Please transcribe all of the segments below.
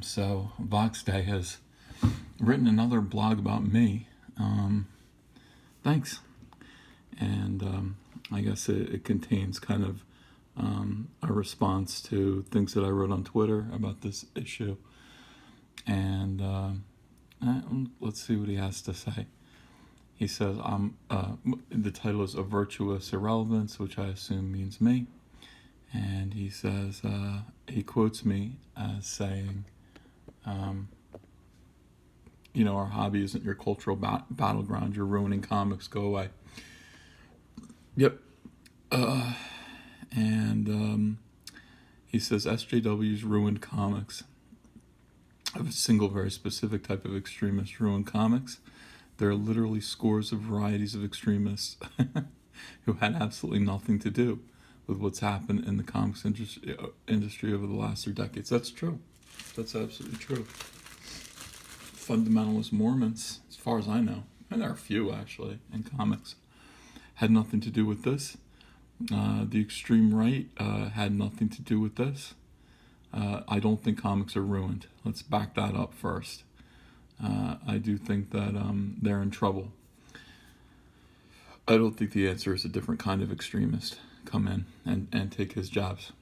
So VOX Day has written another blog about me. Thanks. And I guess it contains kind of a response to things that I wrote on Twitter about this issue. And let's see what he has to say. He says, the title is A Virtuous Irrelevance, which I assume means me. And he says, he quotes me as saying, our hobby isn't your cultural battleground. You're ruining comics. Go away. Yep. And he says, SJW's ruined comics. Of a single, very specific type of extremist ruined comics. There are literally scores of varieties of extremists who had absolutely nothing to do with what's happened in the comics industry over the last 3 decades. That's true. That's absolutely true. Fundamentalist Mormons, as far as I know, and there are a few actually in comics, had nothing to do with this. The extreme right had nothing to do with this. I don't think comics are ruined. Let's back that up first. I do think that they're in trouble. I don't think the answer is a different kind of extremist come in and take his jobs.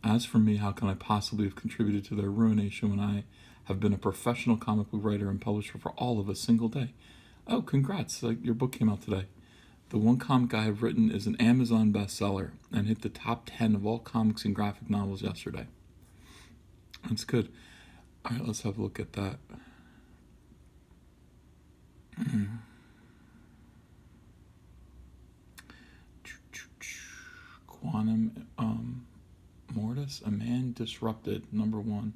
As for me, how can I possibly have contributed to their ruination when I have been a professional comic book writer and publisher for all of a single day? Oh, congrats, your book came out today. The one comic I have written is an Amazon bestseller and hit the top 10 of all comics and graphic novels yesterday. That's good. All right, let's have a look at that. Quantum Mortis, A Man Disrupted, #1.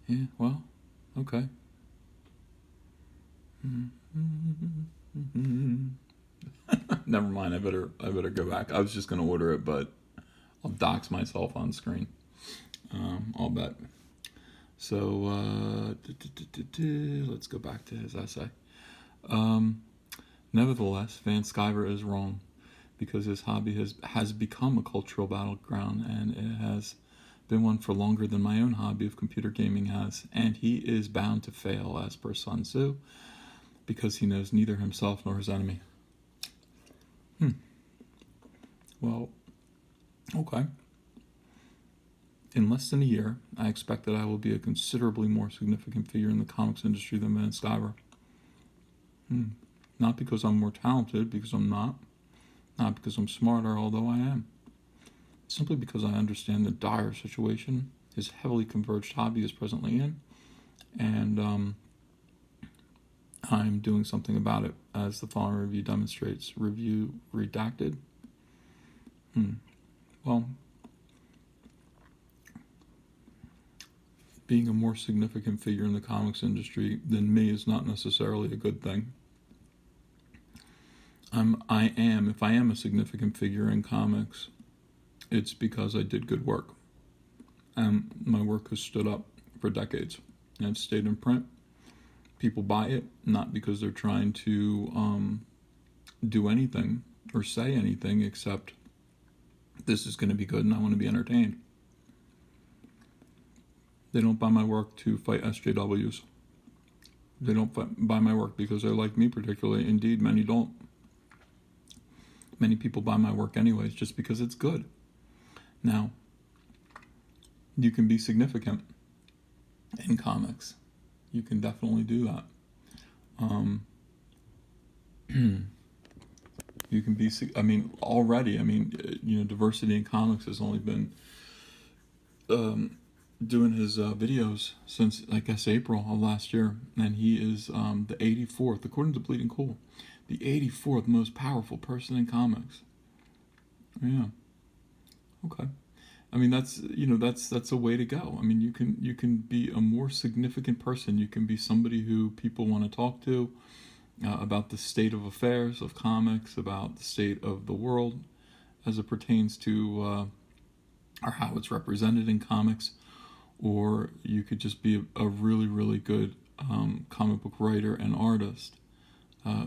Yeah, well, okay. Never mind, I better go back. I was just gonna order it, but I'll dox myself on screen. I'll bet. So let's go back to his essay. Nevertheless, Van Sciver is wrong, because his hobby has become a cultural battleground, and it has been one for longer than my own hobby of computer gaming has, and he is bound to fail, as per Sun Tzu, because he knows neither himself nor his enemy. Well, okay. In less than a year, I expect that I will be a considerably more significant figure in the comics industry than Van Sciver. Not because I'm more talented, because I'm not. Not because I'm smarter, although I am. Simply because I understand the dire situation his heavily converged hobby is presently in, and I'm doing something about it, as the following review demonstrates. Review redacted. Well, being a more significant figure in the comics industry than me is not necessarily a good thing. If I am a significant figure in comics, it's because I did good work. And my work has stood up for decades, and it's stayed in print. People buy it, not because they're trying to do anything or say anything except, this is going to be good and I want to be entertained. They don't buy my work to fight SJWs. They don't buy my work because they like me particularly. Indeed, many don't. Many people buy my work anyways just because it's good. Now, you can be significant in comics. You can definitely do that. You can be, already, diversity in comics has only been doing his videos since, I guess, April of last year, and he is the 84th, according to Bleeding Cool, the 84th most powerful person in comics. Yeah. Okay. That's a way to go. You can be a more significant person. You can be somebody who people want to talk to about the state of affairs of comics, about the state of the world as it pertains to or how it's represented in comics, or you could just be a really, really good comic book writer and artist,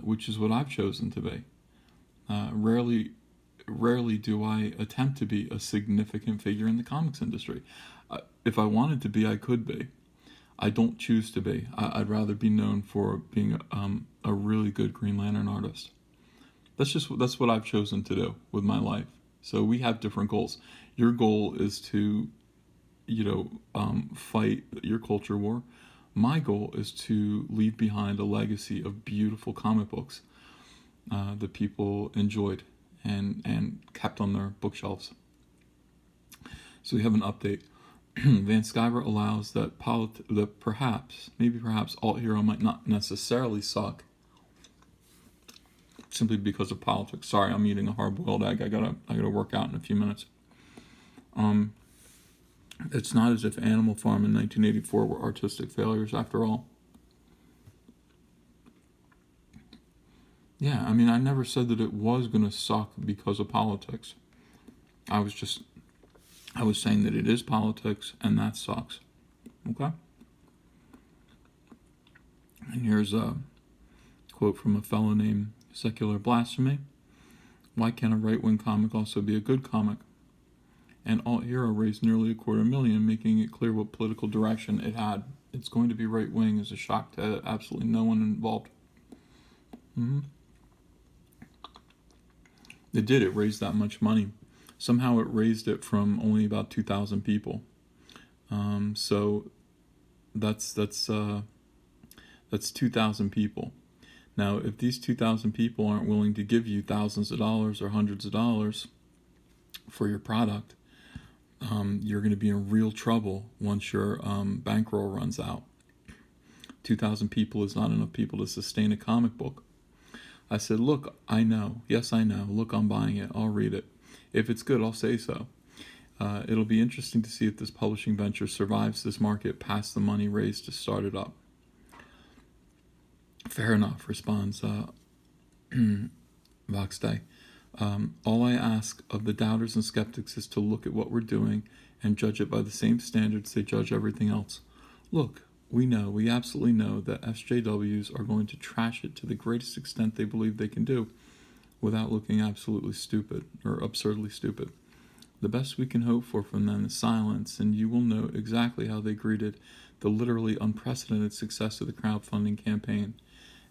which is what I've chosen to be. Rarely rarely do I attempt to be a significant figure in the comics industry. If I wanted to be, I could be. I don't choose to be. I'd rather be known for being a really good Green Lantern artist. That's what I've chosen to do with my life. So we have different goals. Your goal is to, fight your culture war. My goal is to leave behind a legacy of beautiful comic books that people enjoyed and kept on their bookshelves. So we have an update. Van Sciver allows that perhaps alt hero might not necessarily suck simply because of politics. Sorry, I'm eating a hard-boiled egg. I gotta work out in a few minutes. It's not as if Animal Farm in 1984 were artistic failures after all. Yeah, I mean, I never said that it was gonna suck because of politics. I was saying that it is politics, and that sucks. Okay? And here's a quote from a fellow named Secular Blasphemy. Why can't a right-wing comic also be a good comic? And Alt Hero raised nearly $250,000, making it clear what political direction it had. It's going to be right-wing is a shock to absolutely no one involved. It did. It raised that much money. Somehow it raised it from only about 2,000 people. So that's 2,000 people. Now, if these 2,000 people aren't willing to give you thousands of dollars or hundreds of dollars for your product, you're going to be in real trouble once your bankroll runs out. 2,000 people is not enough people to sustain a comic book. I said, look, I know. Yes, I know. Look, I'm buying it. I'll read it. If it's good, I'll say so. It'll be interesting to see if this publishing venture survives this market past the money raised to start it up. Fair enough, responds Vox Day. All I ask of the doubters and skeptics is to look at what we're doing and judge it by the same standards they judge everything else. Look, we absolutely know that SJWs are going to trash it to the greatest extent they believe they can do without looking absolutely stupid or absurdly stupid. The best we can hope for from them is silence, and you will know exactly how they greeted the literally unprecedented success of the crowdfunding campaign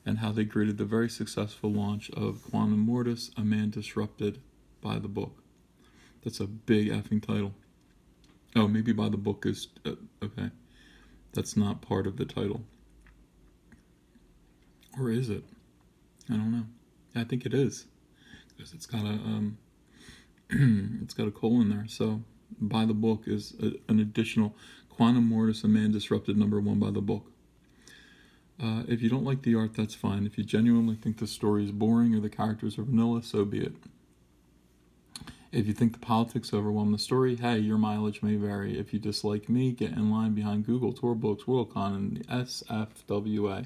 and how they greeted the very successful launch of Quantum Mortis, A Man Disrupted by the Book. That's a big effing title. Oh, maybe by the book is... okay. That's not part of the title. Or is it? I don't know. I think it is. Because it's got a... it's got a colon there. So, by the book is an additional Quantum Mortis, A Man Disrupted #1 by the book. If you don't like the art, that's fine. If you genuinely think the story is boring or the characters are vanilla, so be it. If you think the politics overwhelm the story, hey, your mileage may vary. If you dislike me, get in line behind Google, Tor Books, Worldcon, and the SFWA.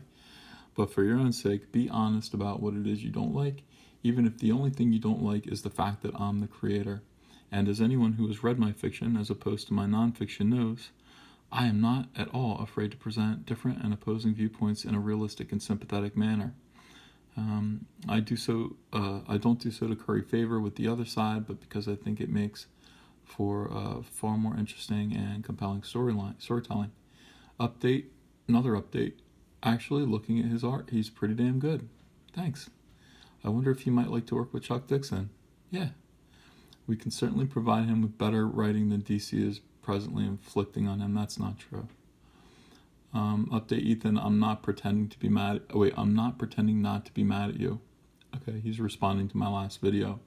But for your own sake, be honest about what it is you don't like, even if the only thing you don't like is the fact that I'm the creator. And as anyone who has read my fiction as opposed to my nonfiction knows, I am not at all afraid to present different and opposing viewpoints in a realistic and sympathetic manner. I don't do so to curry favor with the other side, but because I think it makes for far more interesting and compelling storytelling. Another update. Actually, looking at his art, he's pretty damn good. Thanks. I wonder if you might like to work with Chuck Dixon. Yeah. We can certainly provide him with better writing than DC is presently inflicting on him. That's not true. Update Ethan, I'm not pretending not to be mad at you. Okay, he's responding to my last video.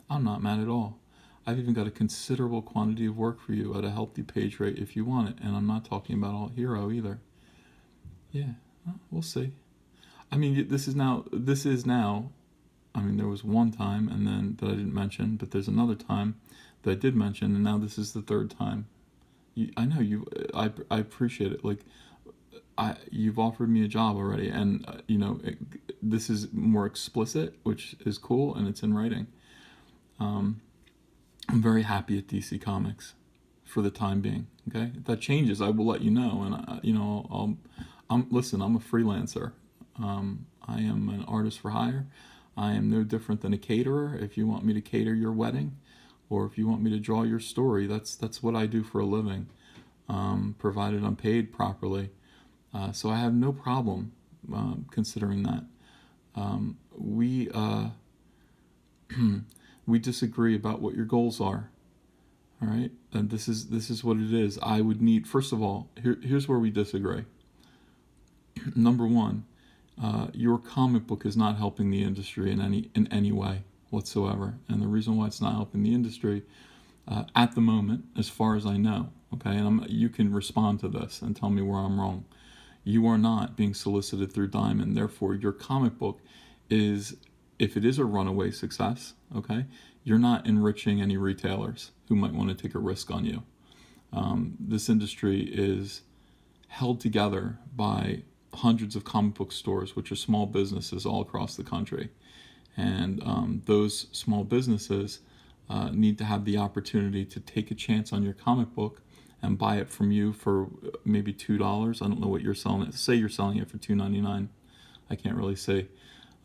I'm not mad at all. I've even got a considerable quantity of work for you at a healthy page rate if you want it, and I'm not talking about Alt Hero either. Yeah, well, we'll see. I mean, this is now, I mean, there was one time and then that I didn't mention, but there's another time that I did mention, and now this is the third time. I know I appreciate it. Like, you've offered me a job already, and this is more explicit, which is cool, and it's in writing. I'm very happy at DC Comics for the time being. Okay, if that changes, I will let you know. And listen, I'm a freelancer. I am an artist for hire. I am no different than a caterer. If you want me to cater your wedding, or if you want me to draw your story, that's what I do for a living, provided I'm paid properly. So I have no problem considering that. We we disagree about what your goals are. All right, and this is what it is. I would need, first of all, here's where we disagree. Number one, your comic book is not helping the industry in any way whatsoever, and the reason why it's not helping the industry at the moment, as far as I know, okay, and you can respond to this and tell me where I'm wrong. You are not being solicited through Diamond, therefore your comic book is, if it is a runaway success, okay, you're not enriching any retailers who might want to take a risk on you. This industry is held together by hundreds of comic book stores, which are small businesses all across the country. And those small businesses need to have the opportunity to take a chance on your comic book and buy it from you for maybe $2. I don't know what you're selling it. Say you're selling it for $2.99. I can't really say.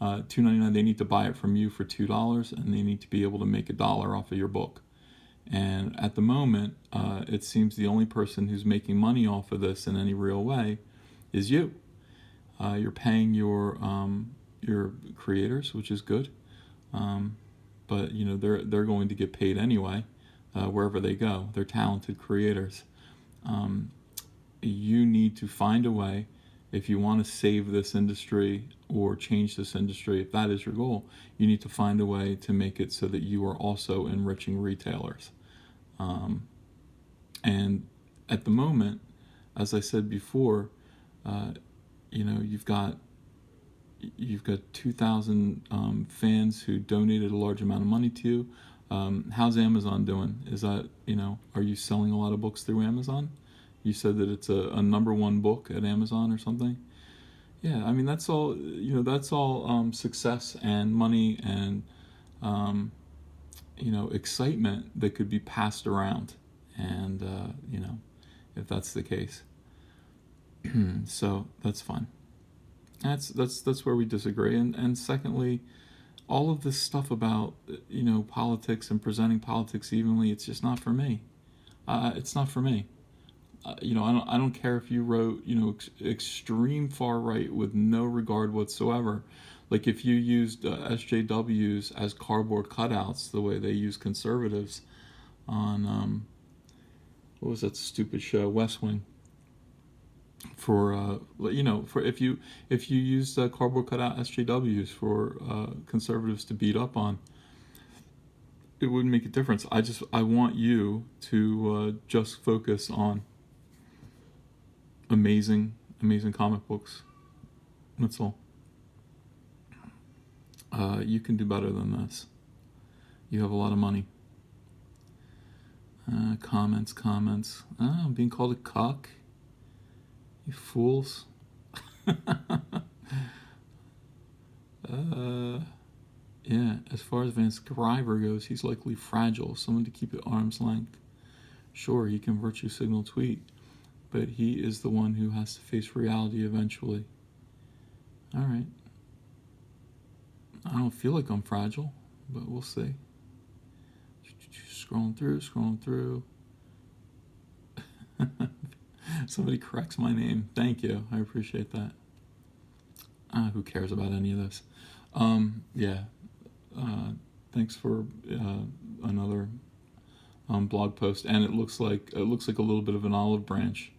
$2.99. They need to buy it from you for $2, and they need to be able to make $1 off of your book. And at the moment, it seems the only person who's making money off of this in any real way is you. You're paying your creators, which is good, but you know they're going to get paid anyway wherever they go. They're talented creators. You need to find a way, if you want to save this industry or change this industry, if that is your goal, you need to find a way to make it so that you are also enriching retailers. And at the moment, as I said before, you know, you've got 2,000 fans who donated a large amount of money to you. How's Amazon doing? Is that, you know, are you selling a lot of books through Amazon? You said that it's a number one book at Amazon or something. Yeah, I mean that's all. You know, that's all success and money and you know, excitement that could be passed around. And you know, if that's the case, so that's fine. That's where we disagree. And secondly, all of this stuff about, you know, politics and presenting politics evenly, it's just not for me. It's not for me. You know, I don't care if you wrote, you know, extreme far right with no regard whatsoever. Like if you used SJWs as cardboard cutouts, the way they use conservatives on what was that stupid show, West Wing. For you know, for if you used cardboard cutout SJWs for conservatives to beat up on, it wouldn't make a difference. I want you to just focus on amazing comic books. That's all. You can do better than this. You have a lot of money. Comments. Oh, I'm being called a cuck. You fools. Yeah, as far as Van Scriver goes, he's likely fragile, someone to keep at arm's length. Sure, he can virtue signal tweet, but he is the one who has to face reality eventually. All right. I don't feel like I'm fragile, but we'll see. Scrolling through. Somebody corrects my name. Thank you. I appreciate that. Who cares about any of this? Yeah. Thanks for another blog post, and it looks like a little bit of an olive branch,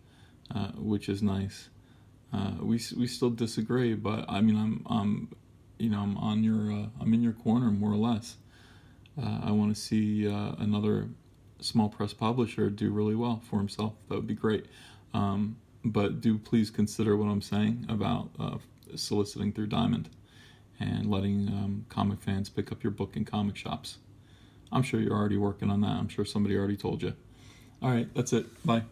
which is nice. We still disagree, but I mean I'm on your I'm in your corner more or less. I want to see another small press publisher do really well for himself. That would be great. But do please consider what I'm saying about soliciting through Diamond and letting comic fans pick up your book in comic shops. I'm sure you're already working on that. I'm sure somebody already told you. All right, that's it. Bye.